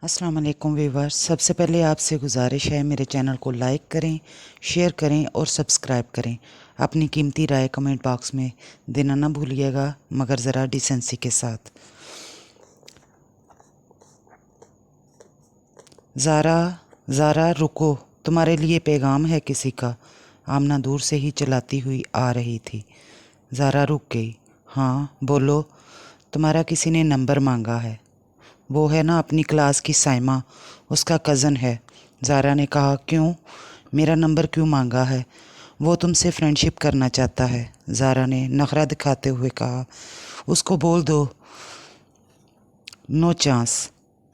अस्सलाम वालेकुम व्यूवर्स। सबसे पहले आपसे गुजारिश है मेरे चैनल को लाइक करें, शेयर करें और सब्सक्राइब करें। अपनी कीमती राय कमेंट बॉक्स में देना ना भूलिएगा, मगर ज़रा डिसेंसी के साथ। ज़ारा ज़ारा रुको, तुम्हारे लिए पैगाम है किसी का। आमना दूर से ही चलाती हुई आ रही थी। ज़ारा रुक गई। हाँ बोलो, तुम्हारा किसी ने नंबर मांगा है। वो है ना अपनी क्लास की साइमा, उसका कज़न है। ज़ारा ने कहा, क्यों, मेरा नंबर क्यों मांगा है? वो तुमसे फ्रेंडशिप करना चाहता है। ज़ारा ने नखरा दिखाते हुए कहा, उसको बोल दो नो चांस।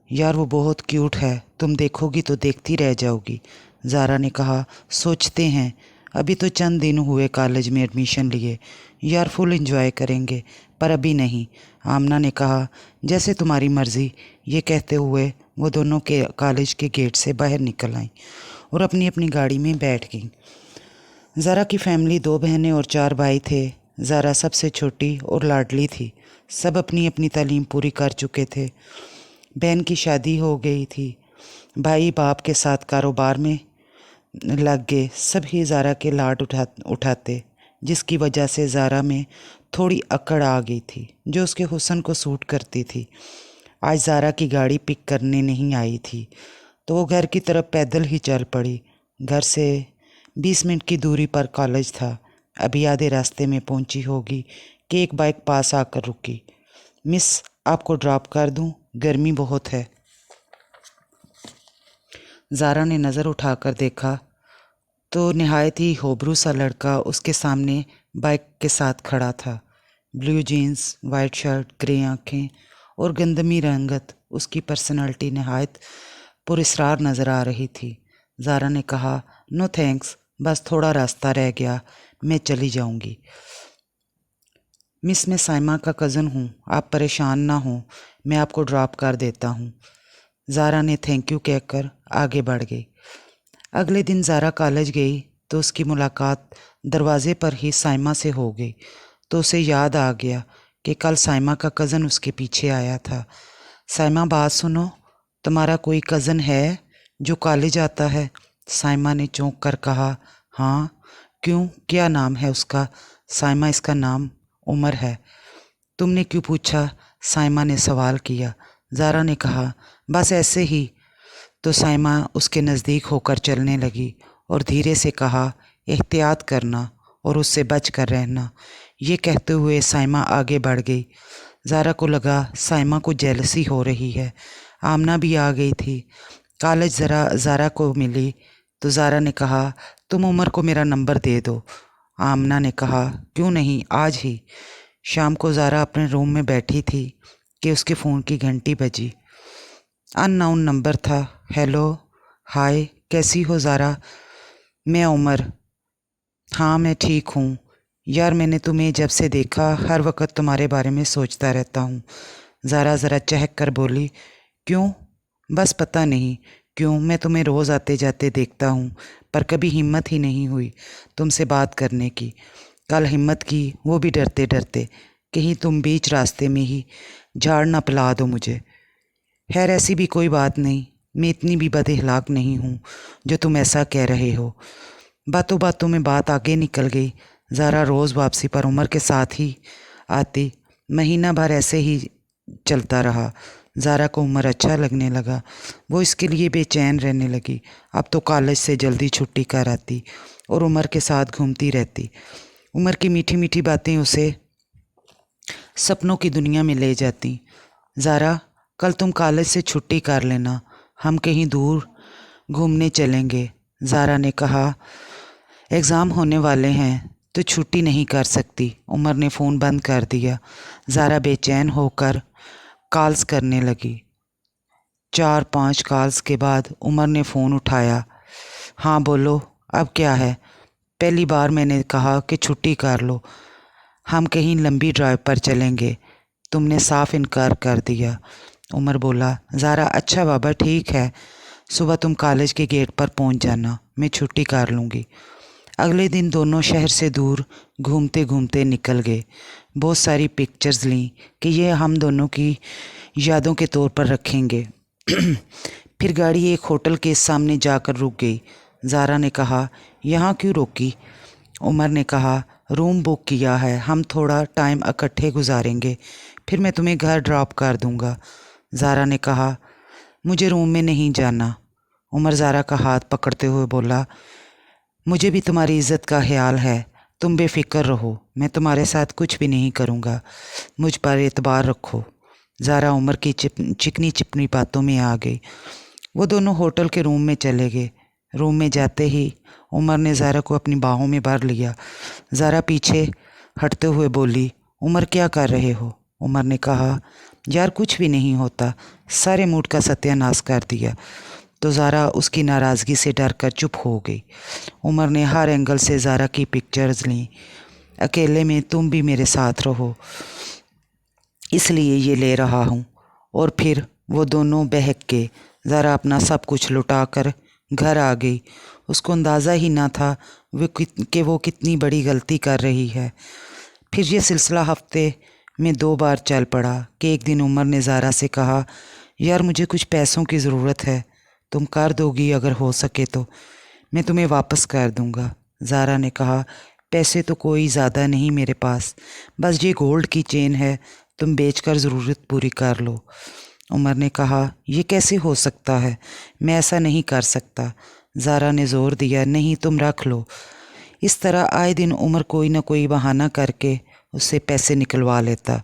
यार वो बहुत क्यूट है, तुम देखोगी तो देखती रह जाओगी। ज़ारा ने कहा, सोचते हैं, अभी तो चंद दिन हुए कॉलेज में एडमिशन लिए, यार फुल एंजॉय करेंगे, पर अभी नहीं। आमना ने कहा, जैसे तुम्हारी मर्ज़ी। ये कहते हुए वो दोनों के कॉलेज के गेट से बाहर निकल आईं और अपनी अपनी गाड़ी में बैठ गईं। ज़ारा की फैमिली 2 बहनें और 4 भाई थे। ज़ारा सबसे छोटी और लाडली थी। सब अपनी अपनी तालीम पूरी कर चुके थे। बहन की शादी हो गई थी, भाई बाप के साथ कारोबार में लग गए। सभी ज़ारा के लाड उठाते, जिसकी वजह से ज़ारा में थोड़ी अकड़ आ गई थी जो उसके हुस्न को सूट करती थी। आज ज़ारा की गाड़ी पिक करने नहीं आई थी तो वो घर की तरफ पैदल ही चल पड़ी। घर से 20 मिनट की दूरी पर कॉलेज था। अभी आधे रास्ते में पहुंची होगी कि एक बाइक पास आकर रुकी। मिस, आपको ड्रॉप कर दूं? गर्मी बहुत है। ज़ारा ने नज़र उठाकर देखा तो निहायत ही होबरू सा लड़का उसके सामने बाइक के साथ खड़ा था। Blue jeans, white shirt, grey आँखें और गंदमी रंगत उसकी पर्सनालिटी निहायत पुरस्कार नज़र आ रही थी। ज़ारा ने कहा, नो थैंक्स, बस थोड़ा रास्ता रह गया, मैं चली जाऊंगी। मिस, मैं साइमा का कज़न हूँ, आप परेशान ना हो, मैं आपको ड्रॉप कर देता हूँ। ज़ारा ने थैंक यू कहकर आगे बढ़ गई। अगले दिन ज़ारा कॉलेज गई तो उसकी मुलाकात दरवाज़े पर ही साइमा से हो गई। तो उसे याद आ गया कि कल साइमा का कज़न उसके पीछे आया था। साइमा, बात सुनो, तुम्हारा कोई कज़न है जो कॉलेज आता है? साइमा ने चौंक कर कहा, हाँ। क्यों, क्या नाम है उसका? साइमा, इसका नाम उमर है। तुमने क्यों पूछा? साइमा ने सवाल किया। ज़ारा ने कहा, बस ऐसे ही। तो साइमा उसके नज़दीक होकर चलने लगी और धीरे से कहा, एहतियात करना और उससे बच कर रहना। ये कहते हुए साइमा आगे बढ़ गई। ज़ारा को लगा साइमा को जेलसी हो रही है। आमना भी आ गई थी। कॉलेज ज़ारा को मिली तो ज़ारा ने कहा, तुम उमर को मेरा नंबर दे दो। आमना ने कहा, क्यों नहीं, आज ही। शाम को ज़ारा अपने रूम में बैठी थी कि उसके फ़ोन की घंटी बजी। अननोन नंबर था। हेलो, हाय, कैसी हो ज़ारा? मैं उमर। हाँ मैं ठीक हूँ। यार मैंने तुम्हें जब से देखा हर वक्त तुम्हारे बारे में सोचता रहता हूँ। ज़ारा ज़रा चहक कर बोली, क्यों? बस पता नहीं क्यों, मैं तुम्हें रोज़ आते जाते देखता हूँ, पर कभी हिम्मत ही नहीं हुई तुमसे बात करने की। कल हिम्मत की, वो भी डरते डरते, कहीं तुम बीच रास्ते में ही झाड़ ना पिला दो मुझे। खैर ऐसी भी कोई बात नहीं, मैं इतनी भी बदअखलाक नहीं हूँ जो तुम ऐसा कह रहे हो। बातों बातों में बात आगे निकल गई। ज़ारा रोज़ वापसी पर उमर के साथ ही आती। महीना भर ऐसे ही चलता रहा। ज़ारा को उमर अच्छा लगने लगा। वो इसके लिए बेचैन रहने लगी। अब तो कॉलेज से जल्दी छुट्टी कर आती और उमर के साथ घूमती रहती। उमर की मीठी मीठी बातें उसे सपनों की दुनिया में ले जाती। ज़ारा, कल तुम कॉलेज से छुट्टी कर लेना, हम कहीं दूर घूमने चलेंगे। ज़ारा ने कहा, एग्ज़ाम होने वाले हैं तो छुट्टी नहीं कर सकती। उमर ने फ़ोन बंद कर दिया। ज़ारा बेचैन होकर कॉल्स करने लगी। 4-5 कॉल्स के बाद उमर ने फ़ोन उठाया। हाँ बोलो, अब क्या है? पहली बार मैंने कहा कि छुट्टी कर लो, हम कहीं लंबी ड्राइव पर चलेंगे, तुमने साफ इनकार कर दिया। उमर बोला, ज़ारा अच्छा बाबा ठीक है, सुबह तुम कॉलेज के गेट पर पहुंच जाना, मैं छुट्टी कर लूँगी। अगले दिन दोनों शहर से दूर घूमते घूमते निकल गए। बहुत सारी पिक्चर्स लीं कि ये हम दोनों की यादों के तौर पर रखेंगे। फिर गाड़ी एक होटल के सामने जाकर रुक गई। ज़ारा ने कहा, यहाँ क्यों रोकी? उमर ने कहा, रूम बुक किया है, हम थोड़ा टाइम इकट्ठे गुजारेंगे, फिर मैं तुम्हें घर ड्रॉप कर दूँगा। ज़ारा ने कहा, मुझे रूम में नहीं जाना। उमर ज़ारा का हाथ पकड़ते हुए बोला, मुझे भी तुम्हारी इज़्ज़त का ख्याल है, तुम बेफिक्र रहो, मैं तुम्हारे साथ कुछ भी नहीं करूँगा, मुझ पर एतबार रखो। ज़ारा उमर की चिकनी चिकनी बातों में आ गई। वो दोनों होटल के रूम में चले गए। रूम में जाते ही उमर ने ज़ारा को अपनी बाहों में भर लिया। ज़ारा पीछे हटते हुए बोली, उमर क्या कर रहे हो? उमर ने कहा, यार कुछ भी नहीं होता, सारे मूड का सत्यानाश कर दिया। तो ज़ारा उसकी नाराज़गी से डर कर चुप हो गई। उमर ने हर एंगल से ज़ारा की पिक्चर्स लीं। अकेले में तुम भी मेरे साथ रहो, इसलिए ये ले रहा हूँ। और फिर वो दोनों बहक के ज़ारा अपना सब कुछ लुटा कर घर आ गई। उसको अंदाज़ा ही ना था कि वो कितनी बड़ी गलती कर रही है। फिर ये सिलसिला हफ्ते में 2 बार चल पड़ा कि एक दिन उमर ने ज़ारा से कहा, यार मुझे कुछ पैसों की ज़रूरत है, तुम कर दोगी? अगर हो सके तो मैं तुम्हें वापस कर दूँगा। ज़ारा ने कहा, पैसे तो कोई ज़्यादा नहीं मेरे पास, बस ये गोल्ड की चेन है, तुम बेचकर ज़रूरत पूरी कर लो। उमर ने कहा, ये कैसे हो सकता है, मैं ऐसा नहीं कर सकता। ज़ारा ने ज़ोर दिया, नहीं तुम रख लो। इस तरह आए दिन उमर कोई ना कोई बहाना करके उससे पैसे निकलवा लेता।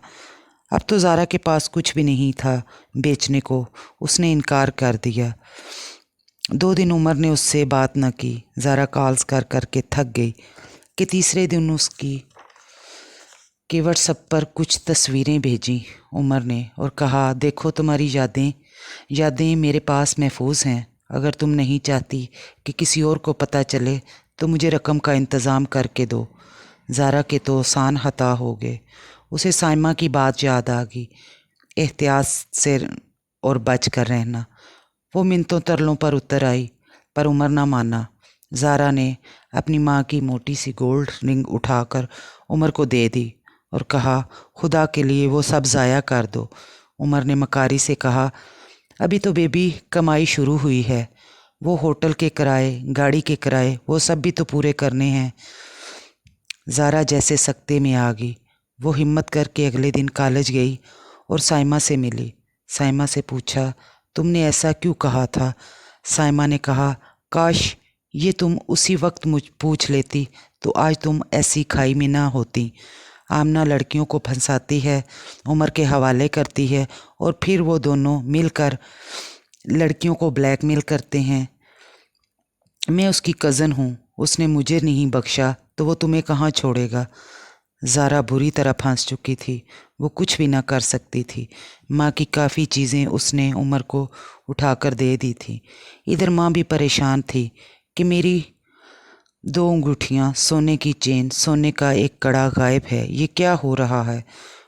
अब तो ज़ारा के पास कुछ भी नहीं था बेचने को, उसने इनकार कर दिया। 2 दिन उमर ने उससे बात न की। ज़ारा कॉल्स कर कर के थक गई कि तीसरे दिन उसकी कि व्हाट्सएप पर कुछ तस्वीरें भेजी उमर ने और कहा, देखो तुम्हारी यादें मेरे पास महफूज हैं, अगर तुम नहीं चाहती कि किसी और को पता चले तो मुझे रकम का इंतज़ाम करके दो। ज़ारा के तो सान हता हो गए। उसे साइमा की बात याद आ गई, एहतियात से और बच कर रहना। वो मिन्नतों तरलों पर उतर आई, पर उमर ना माना। ज़ारा ने अपनी माँ की मोटी सी गोल्ड रिंग उठाकर उमर को दे दी और कहा, खुदा के लिए वो सब ज़ाया कर दो। उमर ने मकारी से कहा, अभी तो बेबी कमाई शुरू हुई है, वो होटल के किराए, गाड़ी के किराए, वो सब भी तो पूरे करने हैं। ज़ारा जैसे सकते में आ गई। वो हिम्मत करके अगले दिन कॉलेज गई और साइमा से मिली। साइमा से पूछा, तुमने ऐसा क्यों कहा था? साइमा ने कहा, काश ये तुम उसी वक्त मुझ पूछ लेती तो आज तुम ऐसी खाई में ना होती। आमना लड़कियों को फंसाती है, उमर के हवाले करती है और फिर वो दोनों मिलकर लड़कियों को ब्लैकमेल करते हैं। मैं उसकी कज़न हूँ, उसने मुझे नहीं बख्शा तो वो तुम्हें कहाँ छोड़ेगा। ज़ारा बुरी तरह फंस चुकी थी, वो कुछ भी ना कर सकती थी। माँ की काफ़ी चीज़ें उसने उमर को उठाकर दे दी थी। इधर माँ भी परेशान थी कि मेरी 2 अंगूठियाँ, सोने की चेन, सोने का एक कड़ा गायब है, ये क्या हो रहा है।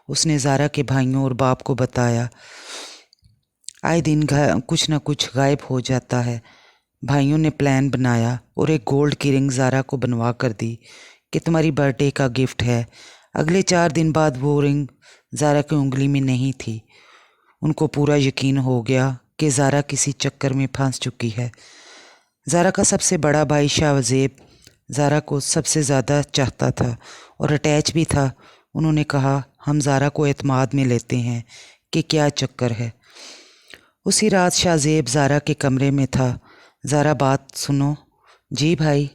उसने ज़ारा के भाइयों और बाप को बताया। आए दिन कुछ ना कुछ गायब हो जाता है। भाइयों ने प्लान बनाया और एक गोल्ड की रिंग ज़ारा को बनवा कर दी कि तुम्हारी बर्थडे का गिफ्ट है। अगले 4 दिन बाद वो रिंग ज़ारा की उंगली में नहीं थी। उनको पूरा यकीन हो गया कि ज़ारा किसी चक्कर में फंस चुकी है। ज़ारा का सबसे बड़ा भाई शाहज़ेब ज़ारा को सबसे ज़्यादा चाहता था और अटैच भी था। उन्होंने कहा, हम ज़ारा को एतमाद में लेते हैं कि क्या चक्कर है। उसी रात शाहज़ेब ज़ारा के कमरे में था। ज़ारा, बात सुनो। जी भाई,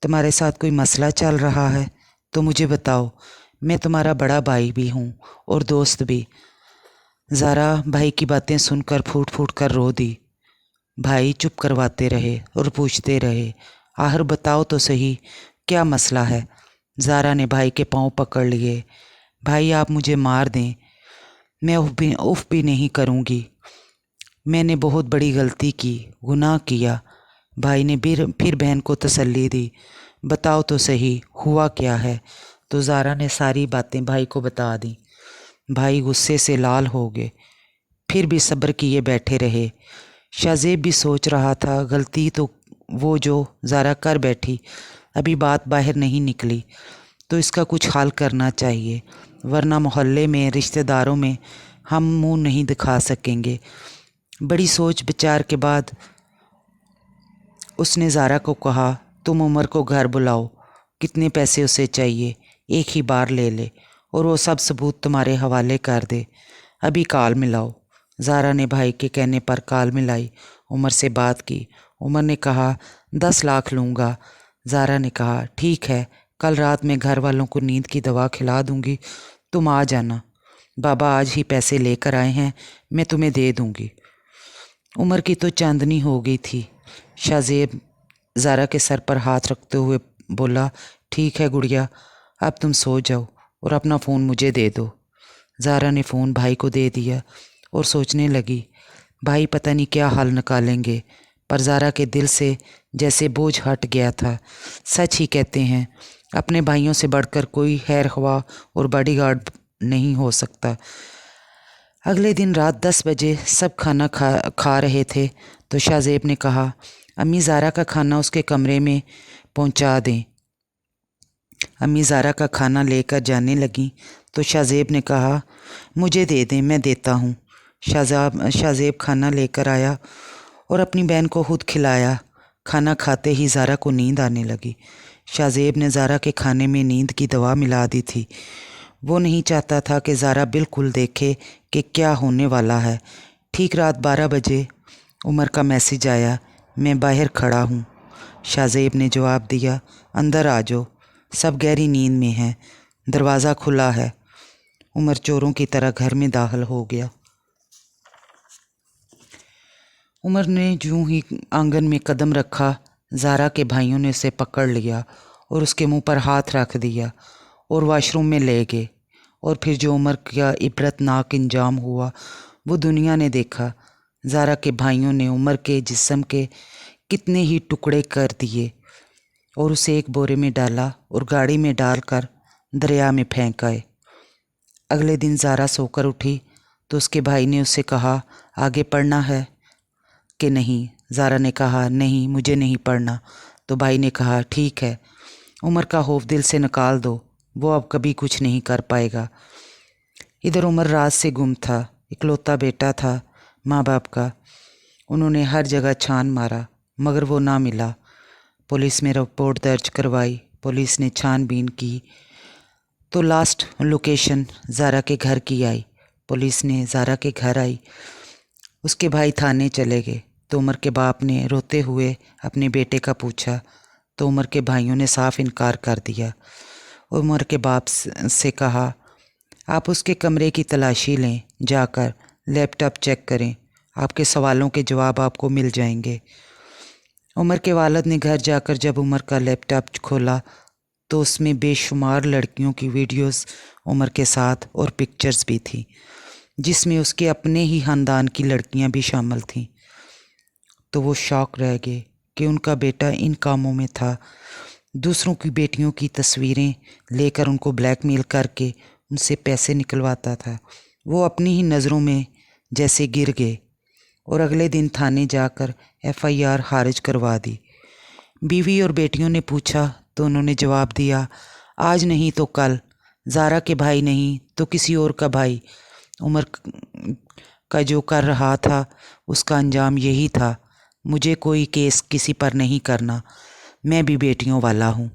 तुम्हारे साथ कोई मसला चल रहा है तो मुझे बताओ, मैं तुम्हारा बड़ा भाई भी हूँ और दोस्त भी। ज़ारा भाई की बातें सुनकर फूट फूट कर रो दी। भाई चुप करवाते रहे और पूछते रहे, आखिर बताओ तो सही, क्या मसला है। ज़ारा ने भाई के पाँव पकड़ लिए। भाई आप मुझे मार दें, मैं उफ भी नहीं करूँगी, मैंने बहुत बड़ी गलती की, गुनाह किया। भाई ने फिर बहन को तसल्ली दी। बताओ तो सही, हुआ क्या है। तो ज़ारा ने सारी बातें भाई को बता दी। भाई गुस्से से लाल हो गए, फिर भी सब्र किए बैठे रहे। शाहज़ेब भी सोच रहा था, गलती तो वो जो ज़ारा कर बैठी, अभी बात बाहर नहीं निकली तो इसका कुछ हल करना चाहिए, वरना मोहल्ले में, रिश्तेदारों में हम मुंह नहीं दिखा सकेंगे। बड़ी सोच विचार के बाद उसने ज़ारा को कहा, तुम उमर को घर बुलाओ, कितने पैसे उसे चाहिए एक ही बार ले ले और वो सब सबूत तुम्हारे हवाले कर दे। अभी कॉल मिलाओ। ज़ारा ने भाई के कहने पर कॉल मिलाई, उमर से बात की। उमर ने कहा 10 लाख लूँगा। ज़ारा ने कहा ठीक है, कल रात में घर वालों को नींद की दवा खिला दूँगी, तुम आ जाना। बाबा आज ही पैसे लेकर आए हैं, मैं तुम्हें दे दूँगी। उमर की तो चांदनी हो गई थी। शाहज़ेब ज़ारा के सर पर हाथ रखते हुए बोला, ठीक है गुड़िया, अब तुम सो जाओ और अपना फ़ोन मुझे दे दो। ज़ारा ने फ़ोन भाई को दे दिया और सोचने लगी, भाई पता नहीं क्या हल निकालेंगे। पर ज़ारा के दिल से जैसे बोझ हट गया था। सच ही कहते हैं, अपने भाइयों से बढ़कर कोई खैर ख्वाह और बॉडीगार्ड नहीं हो सकता। अगले दिन रात 10 बजे सब खाना खा रहे थे तो शाहज़ेब ने कहा, अम्मी ज़ारा का खाना उसके कमरे में पहुंचा दें। अम्मी ज़ारा का खाना लेकर जाने लगी तो शाहज़ेब ने कहा, मुझे दे दें, मैं देता हूँ। शाहज़ेब खाना लेकर आया और अपनी बहन को खुद खिलाया। खाना खाते ही ज़ारा को नींद आने लगी। शाहज़ेब ने ज़ारा के खाने में नींद की दवा मिला दी थी। वो नहीं चाहता था कि ज़ारा बिल्कुल देखे कि क्या होने वाला है। ठीक रात 12 बजे उमर का मैसेज आया, मैं बाहर खड़ा हूँ। शाहज़ेब ने जवाब दिया, अंदर आ जाओ, सब गहरी नींद में हैं, दरवाज़ा खुला है। उमर चोरों की तरह घर में दाखिल हो गया। उमर ने यूं ही आंगन में कदम रखा, ज़ारा के भाइयों ने उसे पकड़ लिया और उसके मुंह पर हाथ रख दिया और वॉशरूम में ले गए। और फिर जो उमर का इबरतनाक इंजाम हुआ वो दुनिया ने देखा। ज़ारा के भाइयों ने उमर के जिस्म के कितने ही टुकड़े कर दिए और उसे एक बोरे में डाला और गाड़ी में डालकर दरिया में फेंक आए। अगले दिन ज़ारा सोकर उठी तो उसके भाई ने उससे कहा, आगे पढ़ना है कि नहीं? ज़ारा ने कहा, नहीं मुझे नहीं पढ़ना। तो भाई ने कहा, ठीक है, उमर का खौफ दिल से निकाल दो, वो अब कभी कुछ नहीं कर पाएगा। इधर उमर रात से गुम था, इकलौता बेटा था माँ बाप का। उन्होंने हर जगह छान मारा मगर वो ना मिला। पुलिस में रिपोर्ट दर्ज करवाई, पुलिस ने छानबीन की तो लास्ट लोकेशन ज़ारा के घर की आई। पुलिस ने ज़ारा के घर आई, उसके भाई थाने चले गए तो उमर के बाप ने रोते हुए अपने बेटे का पूछा तो उमर के भाइयों ने साफ इनकार कर दिया। उमर के बाप से कहा, आप उसके कमरे की तलाशी लें, जाकर लैपटॉप चेक करें, आपके सवालों के जवाब आपको मिल जाएंगे। उमर के वालिद ने घर जाकर जब उमर का लैपटॉप खोला तो उसमें बेशुमार लड़कियों की वीडियोस उमर के साथ और पिक्चर्स भी थी, जिसमें उसके अपने ही ख़ानदान की लड़कियां भी शामिल थीं। तो वो शॉक रह गए कि उनका बेटा इन कामों में था। दूसरों की बेटियों की तस्वीरें लेकर उनको ब्लैकमेल करके उनसे पैसे निकलवाता था। वो अपनी ही नज़रों में जैसे गिर गए और अगले दिन थाने जाकर FIR खारिज करवा दी। बीवी और बेटियों ने पूछा तो उन्होंने जवाब दिया, आज नहीं तो कल, ज़ारा के भाई नहीं तो किसी और का भाई। उमर का जो कर रहा था उसका अंजाम यही था। मुझे कोई केस किसी पर नहीं करना, मैं भी बेटियों वाला हूँ।